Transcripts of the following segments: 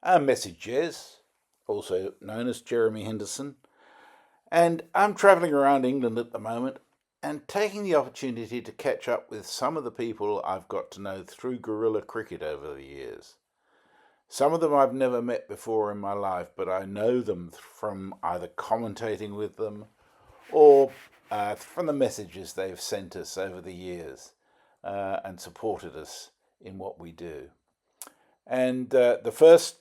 I'm Message Jez, also known as Jeremy Henderson, and I'm travelling around England at the moment and taking the opportunity to catch up with some of the people I've got to know through guerrilla cricket over the years. Some of them I've never met before in my life, but I know them from either commentating with them or from the messages they've sent us over the years and supported us in what we do. And the first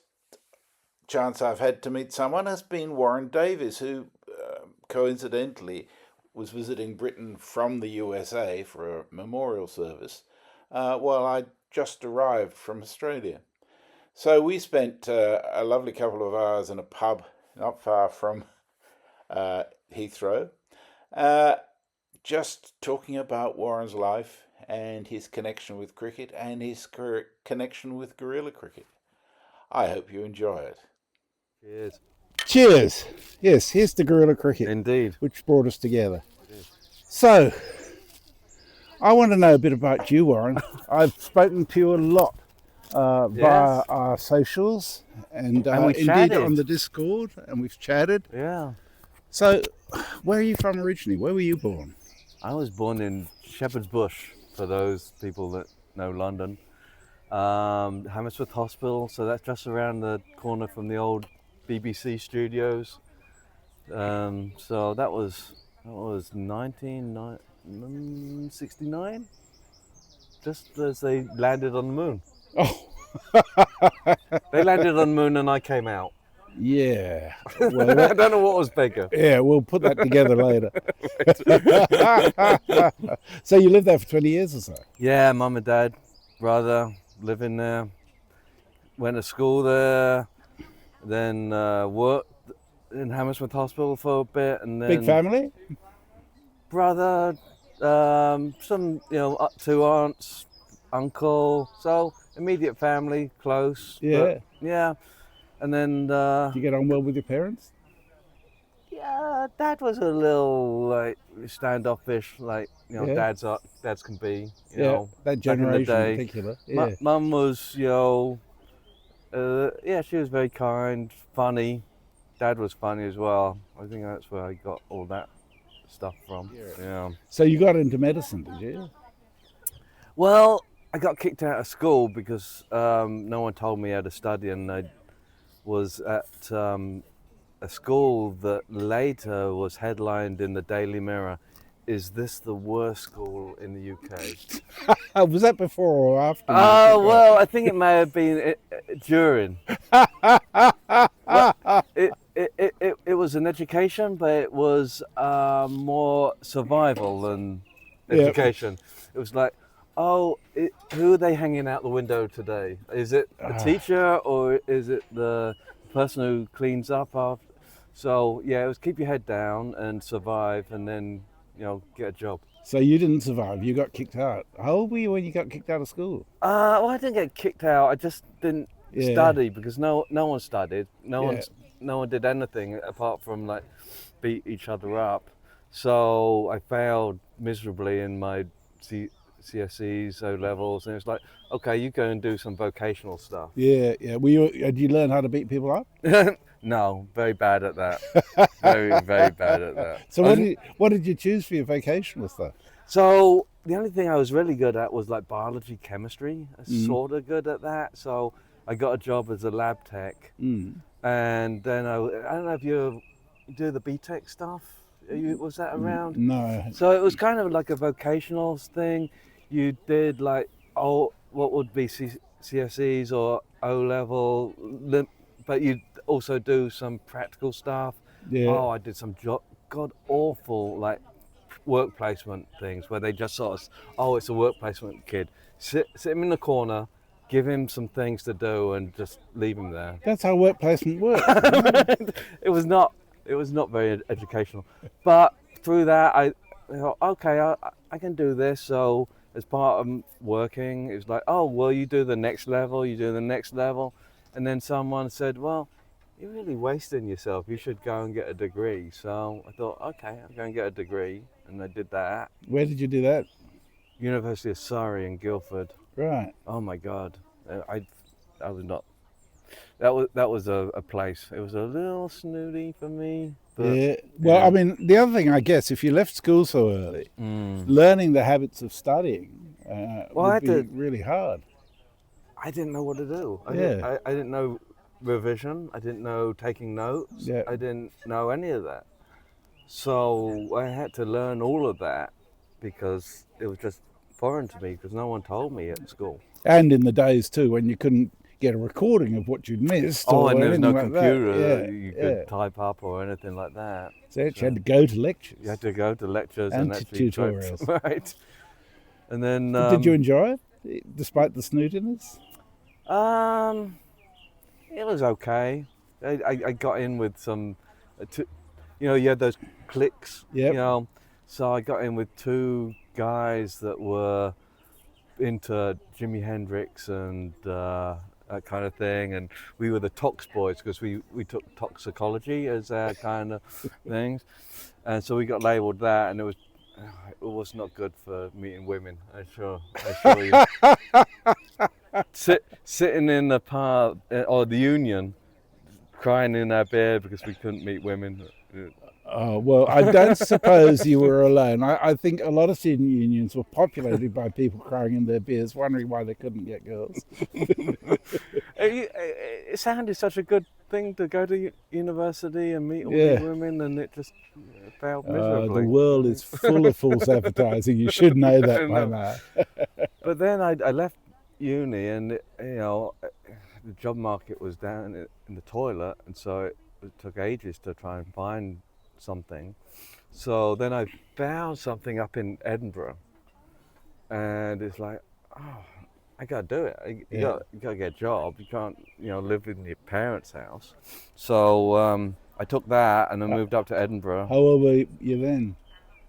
chance I've had to meet someone has been Warren Davies, who coincidentally was visiting Britain from the USA for a memorial service while I just arrived from Australia. So we spent a lovely couple of hours in a pub not far from Heathrow, uh, just talking about Warren's life and his connection with cricket and his connection with guerrilla cricket. I hope you enjoy it. Cheers. Cheers. Yes, here's the guerrilla cricket, Indeed. which brought us together. So, I want to know a bit about you, Warren. I've spoken to you a lot via Yes. our socials and we've indeed chatted. on the Discord, and we've chatted. Yeah. So, where are you from originally? Where were you born? I was born in Shepherd's Bush, for those people that know London. Hammersmith Hospital, so that's just around the corner from the old BBC studios. So that was 1969, just as they landed on the moon. Oh, They landed on the moon and I came out. yeah. Well, I don't know what was bigger. yeah, we'll put that together later. So you lived there for 20 years or so? Yeah, mum and dad, brother, living there. Went to school there, then worked in Hammersmith Hospital for a bit, and then Big family? brother, some two aunts, uncle, so immediate family, close. Yeah. But, yeah, and then Do you get on well with your parents? yeah, dad was a little like standoffish, like Yeah. dads can be, you Yeah, know, that back in the generation in day. particular. Yeah. Mum was, yeah, she was very kind, funny. Dad was funny as well. I think that's where I got all that stuff from. Yeah. So you got into medicine, did you? Well, I got kicked out of school because no one told me how to study, and I was at a school that later was headlined in the Daily Mirror. Is this the worst school in the UK? Was that before or after? Oh, well, I think it may have been during. Well, it was an education, but it was more survival than Yeah. education. It was like, who are they hanging out the window today? Is it the teacher or is it the person who cleans up after? So yeah, it was keep your head down and survive, and then get a job. So you didn't survive. You got kicked out. How old were you when you got kicked out of school? Well, I didn't get kicked out. I just didn't Yeah. study because no one studied. Yeah. No one did anything apart from like beat each other up. So I failed miserably in my CSEs, O levels, and it was like, okay, you go and do some vocational stuff. Yeah, yeah. Did you learn how to beat people up? No, very bad at that. Very, very bad at that. So what did you choose for your vocational stuff? So the only thing I was really good at was like biology, chemistry. I was Mm. sort of good at that. So I got a job as a lab tech, and then I don't know if you do the BTEC stuff. Was that around? No. So it was kind of like a vocational thing. You did like what would be CSEs or O level, but you also do some practical stuff. Yeah. Oh, I did some god awful like work placement things where they just sort of, it's a work placement kid. Sit him in the corner, give him some things to do, and just leave him there. That's how work placement works. It was not very educational, but through that I thought, okay, I can do this. So as part of working, it was like, oh well, you do the next level, and then someone said, well, you're really wasting yourself, you should go and get a degree. So I thought, okay, I'm going to get a degree, and I did that. Where did you do that? University of Surrey in Guildford. Right. Oh my God, I was that was a place. It was a little snooty for me, but Yeah. Well, yeah. I mean, the other thing, I guess, if you left school so early, learning the habits of studying Well, I would had be to. really hard. I didn't know what to do. Yeah. I didn't know revision. I didn't know taking notes. Yeah. I didn't know any of that. So I had to learn all of that because it was just foreign to me because no one told me at school. And in the days too when you couldn't get a recording of what you'd missed Oh, or and there was no anything like computer that. you Yeah. could type up or anything like that. So you actually had to go to lectures. You had to go to lectures And and to actually try- tutorials. right? And then Did you enjoy it, despite the snootiness? It was okay. I got in with some, you had those cliques. Yep. So I got in with two guys that were into Jimi Hendrix and that kind of thing, and we were the Tox boys because we took toxicology as our kind of things, and so we got labelled that, and it was not good for meeting women. I assure you. Sitting in the pub or the union, crying in our bed because we couldn't meet women. Oh, well, I don't suppose you were alone. I think a lot of student unions were populated by people crying in their beers, wondering why they couldn't get girls. It sounded such a good thing to go to university and meet all these women, and it just failed miserably. The world is full of false advertising. You should know that by now. But then I left uni, and the job market was down in the toilet, and so it took ages to try and find something. So then I found something up in Edinburgh, and it's like, oh, I gotta do it. You gotta get a job. You can't, live in your parents' house. So I took that and then moved up to Edinburgh. How old were you then?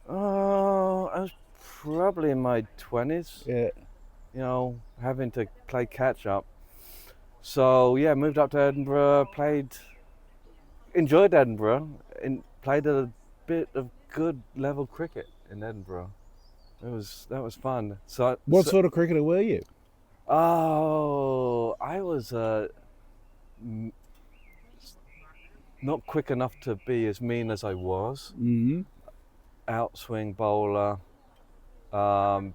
Oh, I was probably in my 20s. Yeah. Having to play catch up. So yeah, moved up to Edinburgh, enjoyed Edinburgh, and played a bit of good level cricket in Edinburgh. That was fun. What sort of cricketer were you? Oh, I was not quick enough to be as mean as I was. Mm-hmm. Outswing bowler,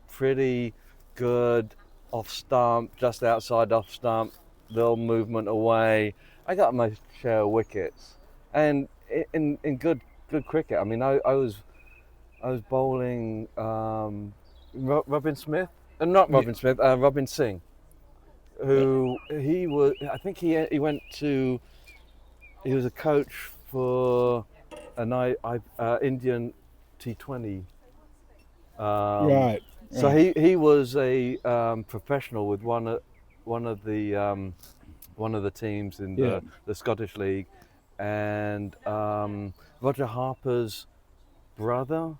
pretty good off stump, just outside off stump, little movement away. I got my share of wickets, and in good cricket. I mean, I was bowling Robin Smith, Robin Smith, Robin Singh, who he was. I think he went to. He was a coach for an Indian T20. Right. So he was a professional with one of the teams in the Scottish League, and Roger Harper's brother.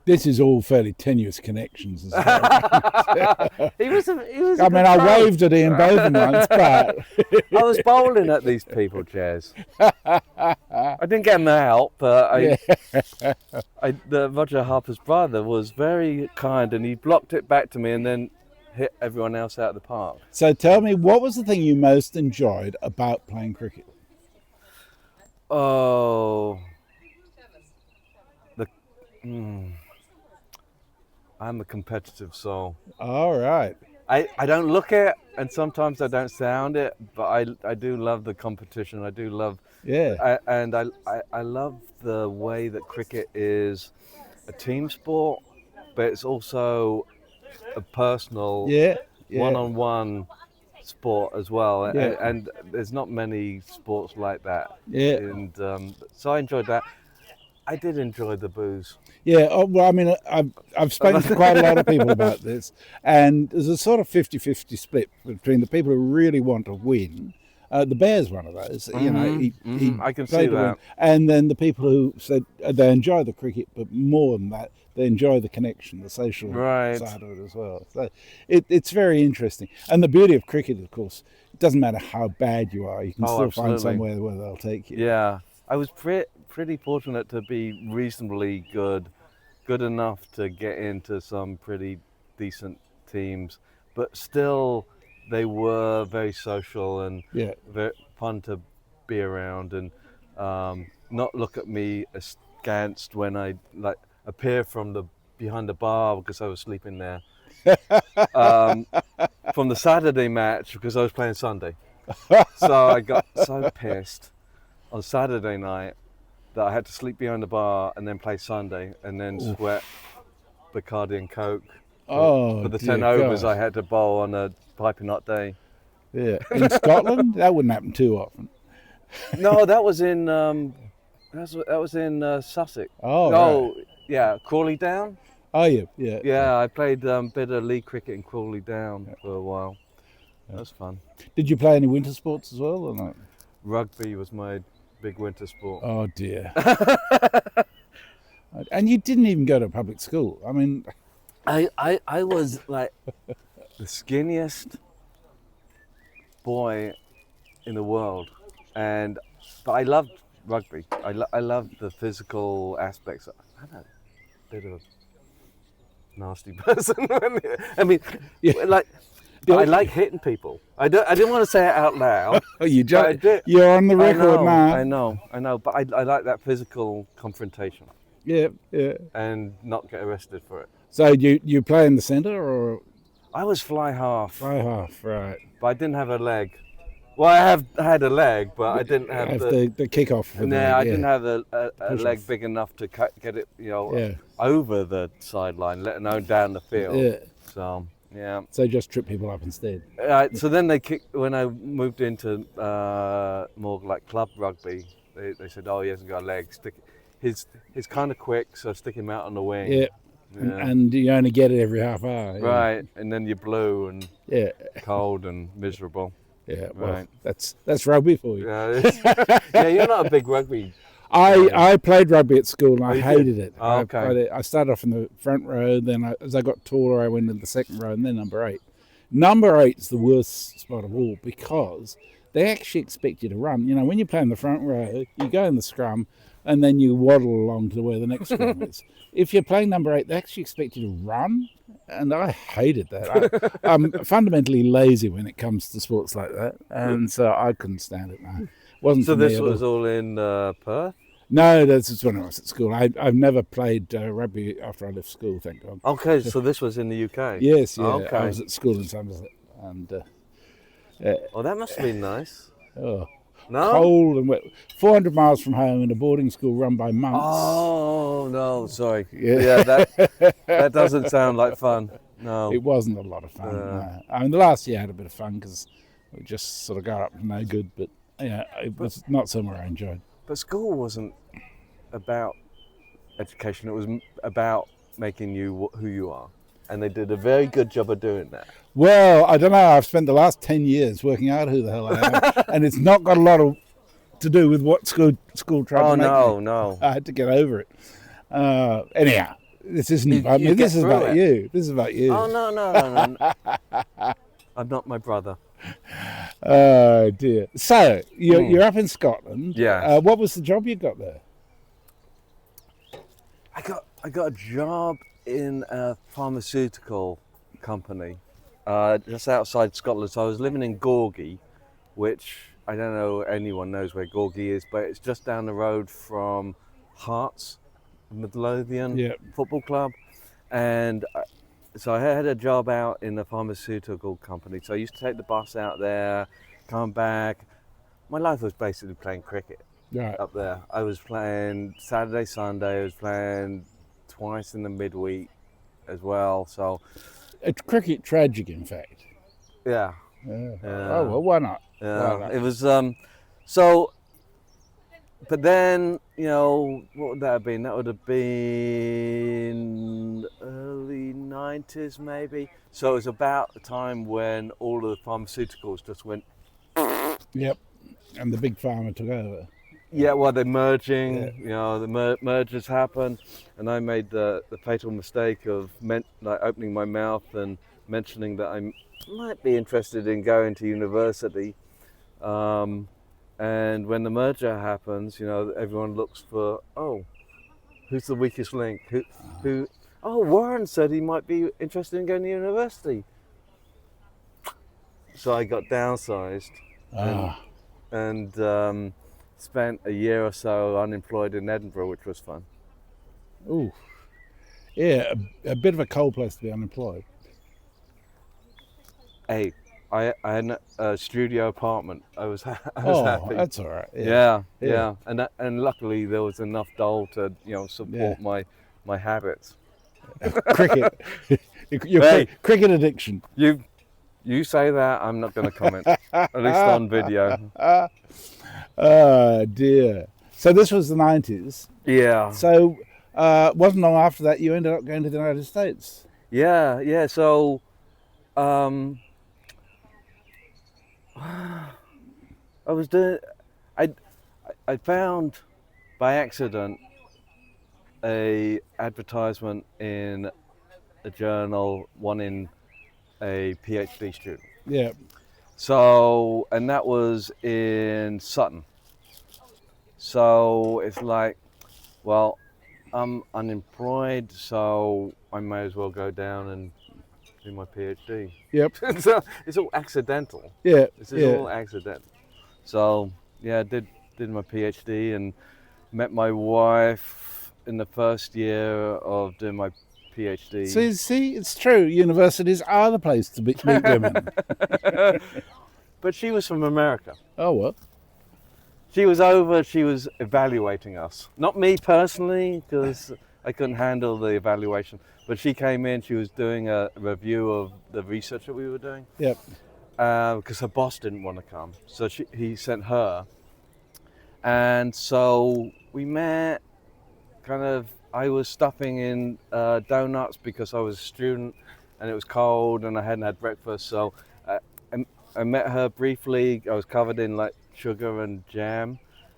This is all fairly tenuous connections. As He was. I mean, I waved at Ian Botham once, but I was bowling at these people, Jez. I didn't get them out, but the Roger Harper's brother was very kind, and he blocked it back to me, and then hit everyone else out of the park. So tell me, what was the thing you most enjoyed about playing cricket? Oh, I'm a competitive soul. All right. I don't look it, and sometimes I don't sound it, but I do love the competition. I do love, and I love the way that cricket is a team sport, but it's also a personal, one-on-one sport as well. And there's not many sports like that. And so I enjoyed that. I did enjoy the booze. Yeah, well, I mean, I've spoken to quite a lot of people about this, and there's a sort of 50-50 split between the people who really want to win. The Bear's one of those, I can see that. And then the people who said they enjoy the cricket, but more than that, they enjoy the connection, the social side of it as well. So it's very interesting. And the beauty of cricket, of course, it doesn't matter how bad you are, you can still find somewhere where they'll take you. Yeah, I was pretty fortunate to be reasonably good enough to get into some pretty decent teams, but still they were very social and Yeah. very fun to be around, and not look at me askance when I like appear from the behind the bar because I was sleeping there. From the Saturday match because I was playing Sunday. So I got so pissed on Saturday night that I had to sleep behind the bar and then play Sunday and then sweat Bacardi and Coke for the 10 overs I had to bowl on a piping hot day. Yeah. In Scotland, that wouldn't happen too often. No, that was in Sussex. Oh, Oh, right. yeah, Crawley Down. Oh, yeah, yeah. Yeah, I played a bit of league cricket in Crawley Down for a while. That was fun. Did you play any winter sports as well, or not? Rugby was my big winter sport. Oh dear. And you didn't even go to public school. I mean, I was like the skinniest boy in the world, but I loved rugby. I loved the physical aspects. I'm a bit of a nasty person. I mean, like. I like hitting people. I didn't want to say it out loud. You're on the record now. I know. But I like that physical confrontation. Yeah, yeah. And not get arrested for it. So you play in the centre or? I was fly half. Fly half, right. But I didn't have a leg. Well, I had a leg, but I didn't have the kick-off. I didn't have a leg big enough to get it, over the sideline, let alone down the field. Yeah. So. Yeah. So just trip people up instead. So then when I moved into more like club rugby, they said, "Oh, he hasn't got a leg. He's kind of quick, so stick him out on the wing." Yeah. And you only get it every half hour. Yeah. Right, and then you're blue and cold and miserable. Yeah. Well, right. That's rugby for you. Yeah, you're not a big rugby. I played rugby at school and I hated it. Oh, okay. I started off in the front row, then as I got taller I went into the second row and then number 8. Number 8 is the worst spot of all because they actually expect you to run. You know, when you play in the front row, you go in the scrum and then you waddle along to where the next scrum is. If you're playing number 8, they actually expect you to run, and I hated that. I'm fundamentally lazy when it comes to sports like that, and so I couldn't stand it. No. Wasn't so this was all in Perth? No, this is when I was at school. I've never played rugby after I left school, thank God. Okay, so this was in the UK? Yes, yeah. Okay. I was at school in Somerset. And, oh, that must have been nice. Oh, no? Cold and wet. 400 miles from home in a boarding school run by monks. Oh, no, sorry. Yeah, that doesn't sound like fun. No. It wasn't a lot of fun. No. I mean, the last year I had a bit of fun because we just sort of got up to no good, but it was not somewhere I enjoyed. But school wasn't about education, it was about making you who you are. And they did a very good job of doing that. Well, I don't know, I've spent the last 10 years working out who the hell I am, and it's not got a lot to do with what school tried to make me. No. I had to get over it. Anyhow, this isn't about me, this is about you. This is about you. Oh, no. I'm not my brother. Oh dear. So you're up in Scotland. Yeah. What was the job you got there? I got a job in a pharmaceutical company just outside Scotland. So I was living in Gorgie, which I don't know anyone knows where Gorgie is, but it's just down the road from Hearts, Midlothian Football Club, and. So I had a job out in the pharmaceutical company. So I used to take the bus out there, come back. My life was basically playing cricket up there. I was playing Saturday, Sunday. I was playing twice in the midweek as well. So it's cricket tragic, in fact. Yeah. Oh well, why not? Yeah. Why not? It was so. But then, what would that have been? That would have been early 90s, maybe. So it was about the time when all of the pharmaceuticals just went. Yep, and the big pharma took over. Yeah, well, they're merging. The mergers happened, and I made the fatal mistake of opening my mouth and mentioning that I might be interested in going to university. And when the merger happens, everyone looks for, who's the weakest link? Who? Oh, Warren said he might be interested in going to university. so I got downsized and spent a year or so unemployed in Edinburgh, which was fun. Ooh, yeah, a bit of a cold place to be unemployed. Hey, I had a studio apartment. I was happy. That's all right. Yeah. And luckily there was enough dole to support my habits. Cricket, your cricket addiction. You say that, I'm not going to comment. At least on video. Oh dear. So this was the 90s. Yeah. So wasn't long after that you ended up going to the United States. Yeah. So I was doing. I found by accident a advertisement in a journal wanting a PhD student. Yeah. So, and that was in Sutton. So it's like, well, I'm unemployed, so I may as well go down and do my PhD. Yep. So it's all accidental. Yeah. This is all accidental. So yeah, did my PhD and met my wife in the first year of doing my PhD. See, it's true. Universities are the place to meet women. But she was from America. Oh, well. She was over, she was evaluating us. Not me personally, because I couldn't handle the evaluation. But she came in, she was doing a review of the research that we were doing. Yep. Because her boss didn't want to come. So he sent her. And so we met, I was stuffing in donuts because I was a student and it was cold and I hadn't had breakfast. So I met her briefly. I was covered in like sugar and jam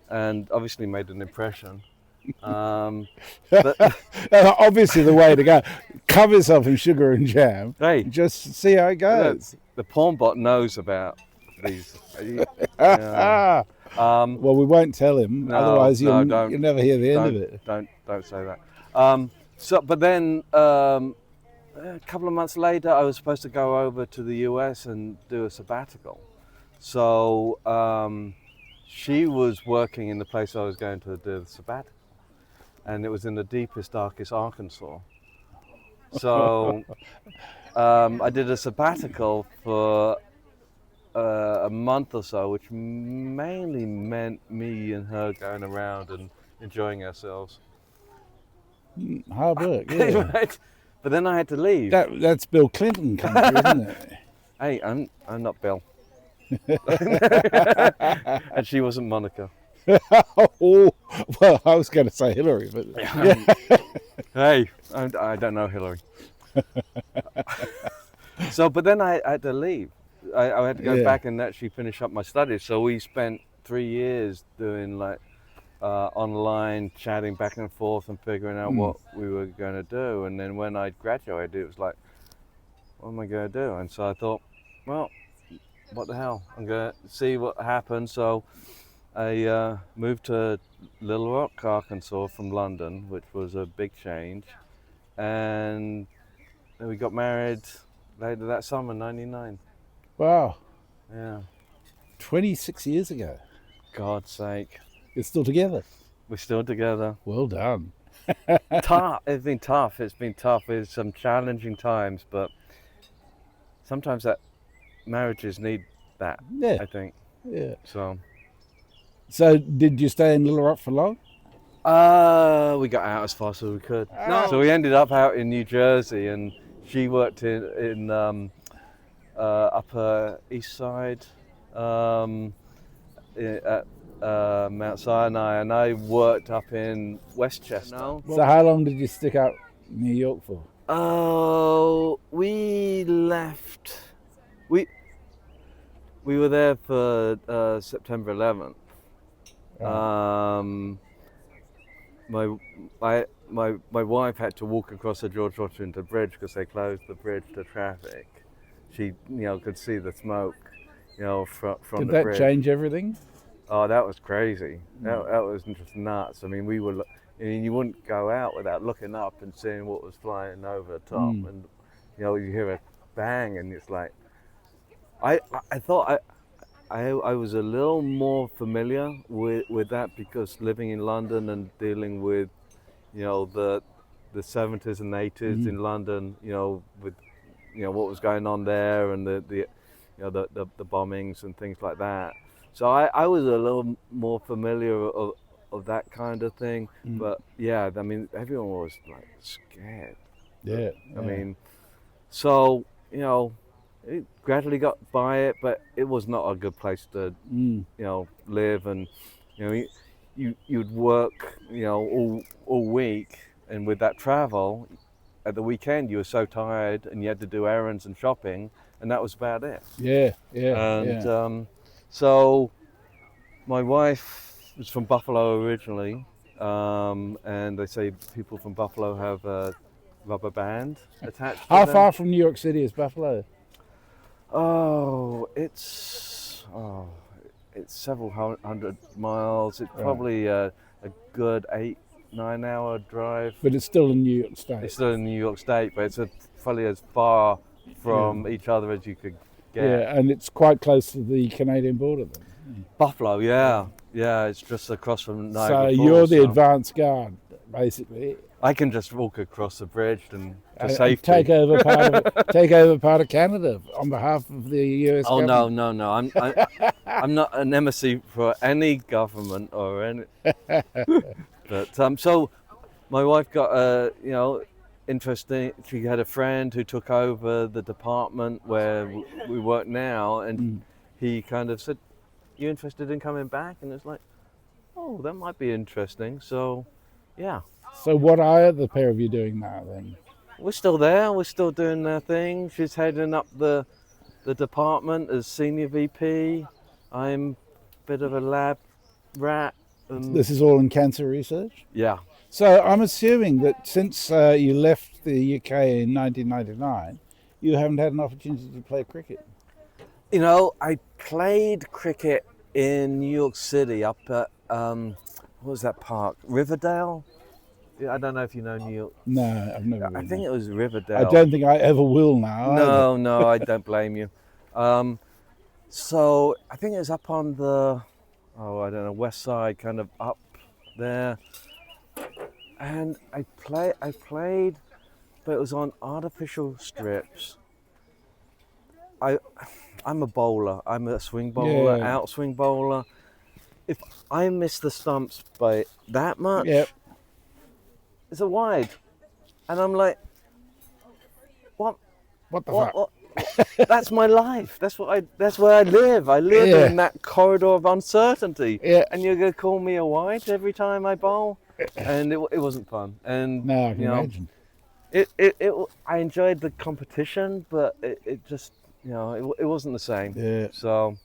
and obviously made an impression. But obviously the way to go. Cover yourself in sugar and jam. Hey, just see how it goes. The porn bot knows about these. Well, we won't tell him, no, otherwise you'll don't, never hear the end of it. Don't say that. But then a couple of months later, I was supposed to go over to the US and do a sabbatical. So she was working in the place I was going to do the sabbatical, and it was in the deepest, darkest Arkansas. So I did a sabbatical for a month or so, which mainly meant me and her going around and enjoying ourselves. Hard work, yeah. Right? But then I had to leave. That's Bill Clinton country, isn't it? Hey, I'm not Bill. And she wasn't Monica. Oh, well, I was going to say Hillary, but Hey, I don't know Hillary. But then I had to leave. I had to go back and actually finish up my studies. So we spent 3 years doing like online chatting back and forth and figuring out what we were going to do. And then when I graduated, it was like, what am I going to do? And so I thought, well, what the hell? I'm going to see what happens. So I moved to Little Rock, Arkansas from London, which was a big change. And then we got married later that summer, 99. Wow. Yeah. 26 years ago. God's sake. You're still together? We're still together. Well done. Tough. It's been tough. It's been tough. It's some challenging times, but sometimes that marriages need that, I think. Yeah. So did you stay in Little Rock for long? We got out as fast as we could. No. So we ended up out in New Jersey, and she worked in Upper East Side at Mount Sinai, and I worked up in Westchester. So how long did you stick out in New York for? Oh, we left. We were there for September 11th. My wife had to walk across the George Washington Bridge because they closed the bridge to traffic. She, could see the smoke, from Did the that bridge. change everything? Oh, that was crazy. That was just nuts. I mean, you wouldn't go out without looking up and seeing what was flying over the top. And, you hear a bang and it's like, I thought I was a little more familiar with that because living in London and dealing with, the 70s and 80s in London, with, what was going on there and the bombings and things like that. So I was a little more familiar of that kind of thing. But yeah, I mean, everyone was like scared. Yeah. I mean, so, it gradually got by it, but it was not a good place to, live. And, you'd work, all week, and with that travel, at the weekend you were so tired and you had to do errands and shopping, and that was about it. Yeah. And so my wife was from Buffalo originally, and they say people from Buffalo have a rubber band attached to How them. far from New York City is Buffalo? It's several hundred miles. It's probably a good 8-9 hour drive. But it's still in New York State. It's still in New York State, but it's probably as far from each other as you could get. Yeah, and it's quite close to the Canadian border then. Buffalo, yeah. It's just across from Niagara So Falls. you're the advance guard, basically. I can just walk across the bridge and for And safety. take over part of Canada on behalf of the US Oh government. no! I'm not an embassy for any government or any. But so my wife got interesting. She had a friend who took over the department where we work now, and he kind of said, "You interested in coming back?" And it's like, "Oh, that might be interesting." So, yeah. So what are the pair of you doing now then? We're still there. We're still doing our thing. She's heading up the department as senior VP. I'm a bit of a lab rat. This is all in cancer research? Yeah. So I'm assuming that since you left the UK in 1999, you haven't had an opportunity to play cricket. I played cricket in New York City up at, what was that park? Riverdale? I don't know if you know New York. No, I've never been. I think it was Riverdale. I don't think I ever will now. No, I don't blame you. So I think it was up on the, I don't know, west side, kind of up there. And I played, but it was on artificial strips. I'm a bowler. I'm a swing bowler, outswing bowler. If I miss the stumps by that much, it's a wide. And I'm like, what? What the fuck? What? That's my life. That's where I live. I live in that corridor of uncertainty. Yeah. And you're gonna call me a wide every time I bowl? And it wasn't fun. And No, I can imagine. I enjoyed the competition, but it just, it wasn't the same. Yeah. So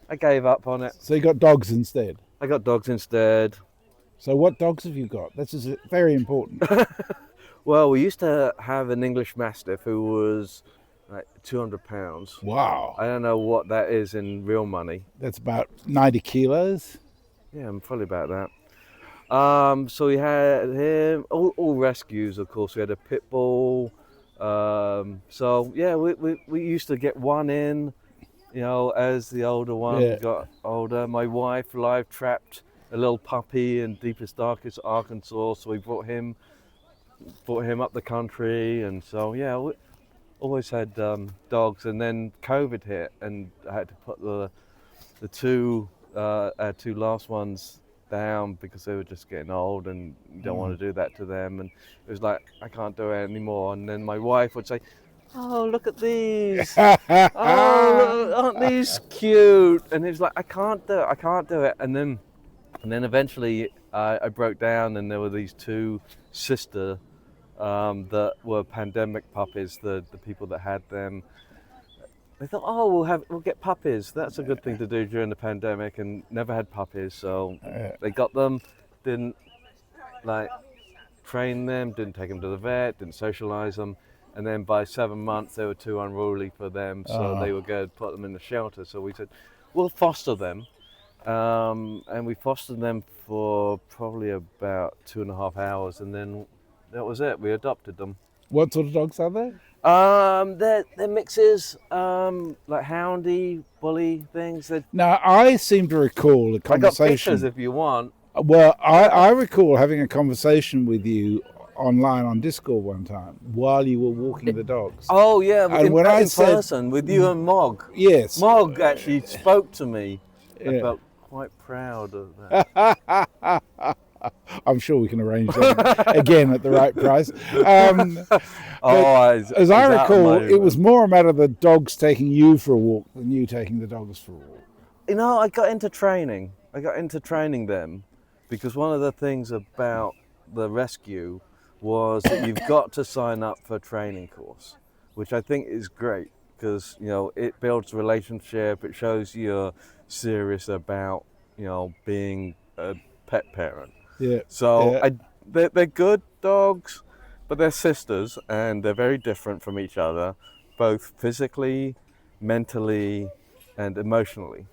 I gave up on it. So you got dogs instead? I got dogs instead. So what dogs have you got? This is very important. Well, we used to have an English Mastiff who was like 200 pounds. Wow. I don't know what that is in real money. That's about 90 kilos. Yeah, I'm probably about that. So we had him, all rescues, of course. We had a pit bull. So yeah, we used to get one in, as the older one got older. My wife live trapped a little puppy in deepest, darkest Arkansas, so we brought him up the country, and so yeah, we always had dogs. And then COVID hit, and I had to put the two last ones down because they were just getting old, and you don't want to do that to them. And it was like, I can't do it anymore. And then my wife would say, "Oh, look at these! Oh, aren't these cute?" And it was like, I can't do it. And then eventually I broke down, and there were these two sister that were pandemic puppies. The people that had them, they thought, oh, we'll get puppies. That's a good thing to do during the pandemic, and never had puppies. So they got them, didn't train them, didn't take them to the vet, didn't socialize them. And then by 7 months, they were too unruly for them, so they were going to put them in the shelter. So we said, we'll foster them. And we fostered them for probably about 2.5 hours, and then that was it. We adopted them. What sort of dogs are they? They're mixes, like houndy, bully things. Now, I seem to recall a I got conversation. pictures if you want. Well, I recall having a conversation with you online on Discord one time while you were walking the dogs. Oh yeah, And when I said person with you and Mog. yes, Mog actually spoke to me. I Yeah. felt quite proud of that. I'm sure we can arrange that again at the right price. As I recall, it was more a matter of the dogs taking you for a walk than you taking the dogs for a walk. You know, I got into training. Them because one of the things about the rescue was that you've got to sign up for a training course, which I think is great because, you know, it builds relationship. It shows you're serious about, you know, being a pet parent. Yeah. So yeah. they're good dogs, but they're sisters and they're very different from each other, both physically, mentally, and emotionally.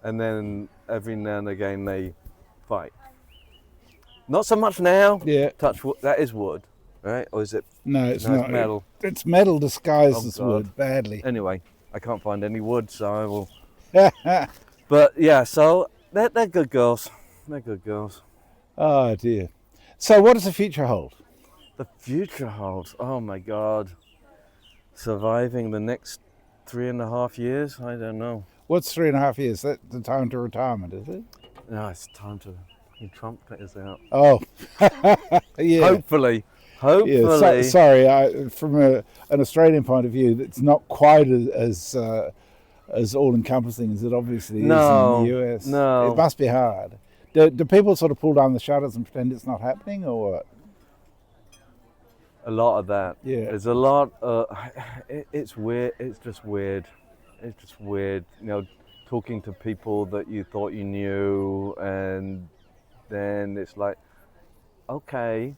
And then every now and again they fight. Not so much now. Yeah. Touch wood. That is wood, right? Or is it? No, it's No, not. it's metal. It's metal disguised Oh, as God. wood, badly. Anyway, I can't find any wood, so I will. But yeah, so they're good girls. They're good girls. Oh dear. So, what does the future hold? The future holds. Oh my God. Surviving the next 3.5 years. I don't know. What's 3.5 years? That the time to retirement, is it? No, it's time to. Trump is out. Oh, yeah. Hopefully. Yeah, sorry. From an Australian point of view, it's not quite as all-encompassing as it obviously is in the US. No. It must be hard. Do people sort of pull down the shutters and pretend it's not happening, or what? A lot of that. Yeah. There's a lot. It's weird. It's just weird. It's just weird. You know, talking to people that you thought you knew, and then it's like, okay,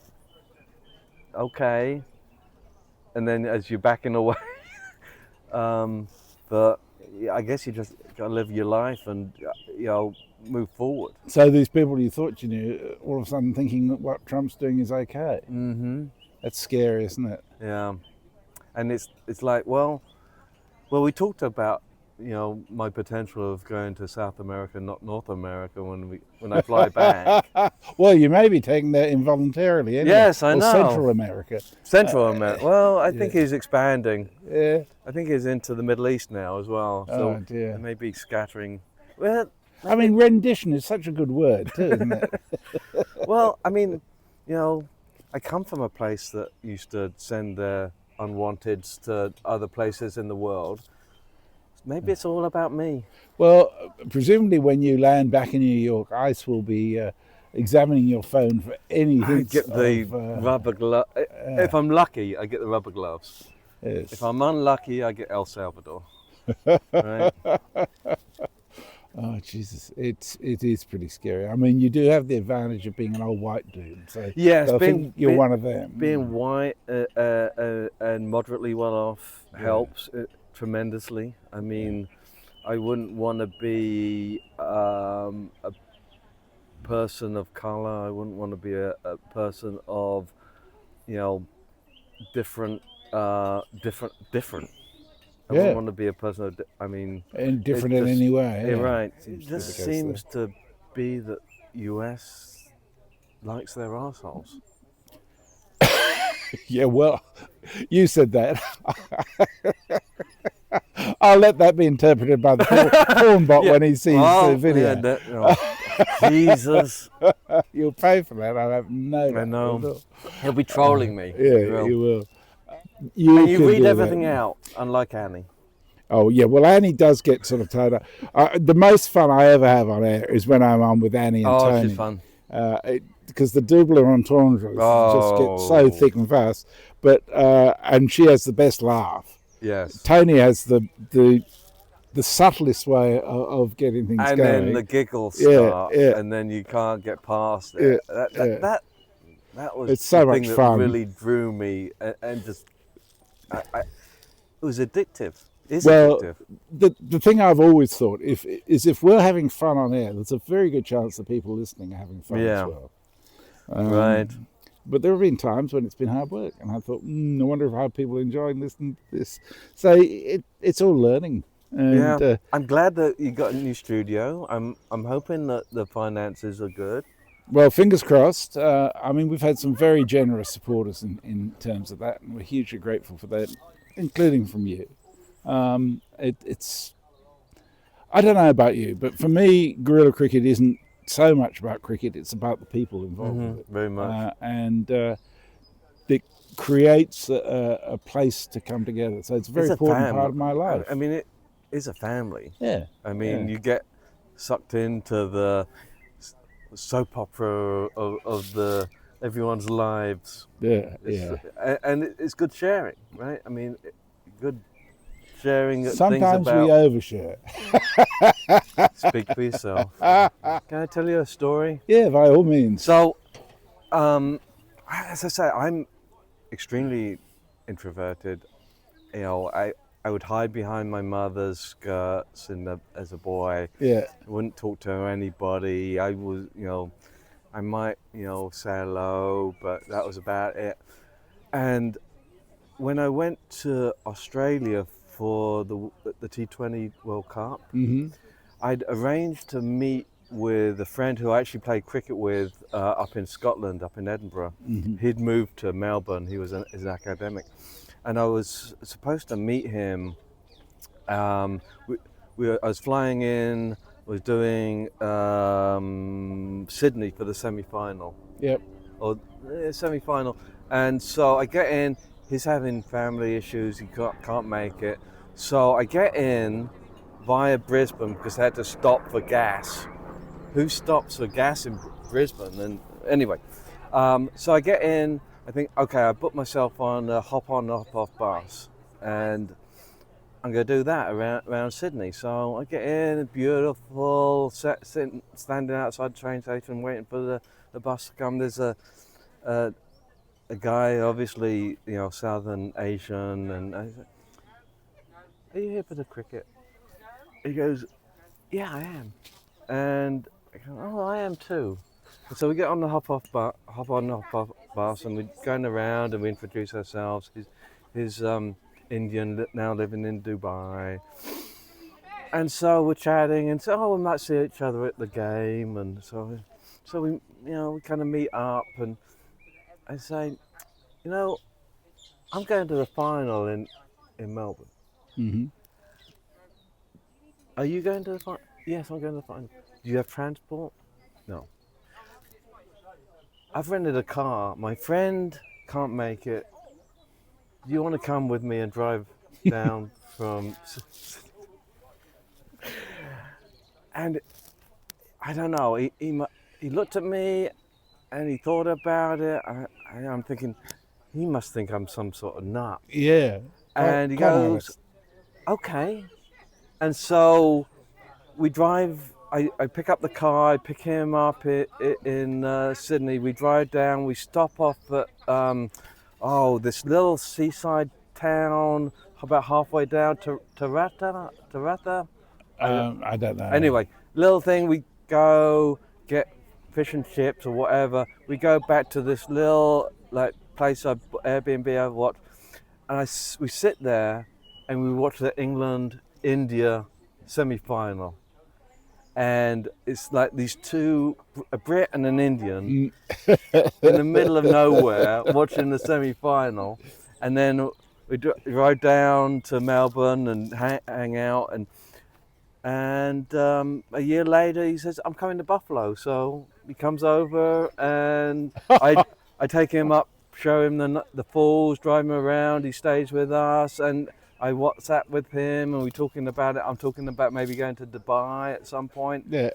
and then as you're backing away, but yeah, I guess you just gotta live your life and move forward. So these people you thought you knew, all of a sudden thinking that what Trump's doing is okay. Mm-hmm. That's scary, isn't it? Yeah, and it's like, well, we talked about, my potential of going to South America, not North America, when I fly back. Well, you may be taking that involuntarily, anyway. Yes, I or know. Central America. Central America. Well, I think he's expanding. Yeah. I think he's into the Middle East now as well. So Oh dear. maybe scattering. Well, I mean, rendition is such a good word, too, isn't it? well, I mean, I come from a place that used to send their unwanteds to other places in the world. Maybe it's all about me. Well, presumably when you land back in New York, ICE will be examining your phone for any I hints get the of, rubber glove. If I'm lucky, I get the rubber gloves. yes. If I'm unlucky, I get El Salvador. Right? Oh Jesus, it is pretty scary. I mean, you do have the advantage of being an old white dude, so Yes, I think you're one of them. Being white and moderately well off helps tremendously. I mean, I wouldn't want to be a person of color. I wouldn't want to be a person of, different. I wouldn't want to be a person of, And different in any way. You're Yeah. right. Seems It to be just the case seems to be that US likes their assholes. Yeah, well, you said that. I'll let that be interpreted by the porn bot when he sees the video. Jesus. You'll pay for that. I have no doubt. I know. He'll be trolling me. Yeah, you will. And You you can read do everything that. out, unlike Annie. Oh, yeah. Well, Annie does get sort of tied up. The most fun I ever have on air is when I'm on with Annie and Tony. She's fun. Because the double entendres just get so thick and fast. But and she has the best laugh. Yes. Tony has the subtlest way of getting things And going. then the giggles start, yeah. and then you can't get past it. That was It's so the much thing that fun. really drew me, and just it was addictive. It's Well, addictive. the thing I've always thought if we're having fun on air, there's a very good chance the people listening are having fun Yeah. as well. Right. But there have been times when it's been hard work, and I thought, I wonder how people are enjoying this and this. So it's all learning. And, I'm glad that you got a new studio. I'm hoping that the finances are good. Well, fingers crossed. I mean, we've had some very generous supporters in terms of that, and we're hugely grateful for that, including from you. It's I don't know about you, but for me, guerrilla cricket isn't so much about cricket. It's about the people involved with it. Very much. And it creates a place to come together. So it's a very important part of my life. I mean, it is a family. Yeah. I mean, you get sucked into the soap opera of the everyone's lives. Yeah, and it's good sharing, right? I mean, good sharing. Sometimes things about, we overshare. Speak for yourself. Can I tell you a story? Yeah, by all means. So, as I say, I'm extremely introverted. You know, I would hide behind my mother's skirts as a boy. Yeah. I wouldn't talk to anybody. I was, I might, say hello, but that was about it. And when I went to Australia for the T20 World Cup, I'd arranged to meet with a friend who I actually played cricket with up in Scotland, up in Edinburgh. He'd moved to Melbourne. He was an academic. And I was supposed to meet him. I was flying in, was doing Sydney for the semi-final. Yep. Or semi-final. And so I get in, he's having family issues, he can't make it. So I get in via Brisbane because they had to stop for gas. Who stops for gas in Brisbane? And anyway, so I get in, I think, okay, I booked myself on a hop-on, hop-off bus, and I'm going to do that around Sydney. So I get in, beautiful, standing outside the train station, waiting for the bus to come. There's a guy, obviously, Southern Asian, and I said, "Are you here for the cricket?" He goes, "Yeah, I am." And I go, "Oh, I am too." And so we get on the hop-on, hop-off bus, and we're going around, and we introduce ourselves. He's Indian, now living in Dubai. And so we're chatting, and so we might see each other at the game, and so we, we kind of meet up, and I say, I'm going to the final in Melbourne. Are you going to the final? Yes, I'm going to the final. Do you have transport? No. I've rented a car. My friend can't make it. Do you want to come with me and drive down from... And I don't know, he looked at me and he thought about it. I'm thinking, he must think I'm some sort of nut. Yeah. And he goes, okay. And so we drive, I pick up the car, I pick him up in Sydney. We drive down, we stop off at this little seaside town about halfway down to Taratha. I don't know. Anyway, little thing, we go get fish and chips or whatever. We go back to this little place, Airbnb I watched, and we sit there and we watch the England-India semi-final. And it's like these two, a Brit and an Indian, in the middle of nowhere watching the semi-final. And then we ride down to Melbourne and hang out. And a year later, he says, I'm coming to Buffalo. So he comes over and I take him up, show him the falls, drive him around. He stays with us. And I WhatsApp with him and we're talking about it. I'm talking about maybe going to Dubai at some point. Yeah.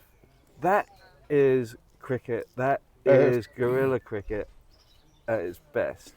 That is cricket. That is guerrilla cricket at its best.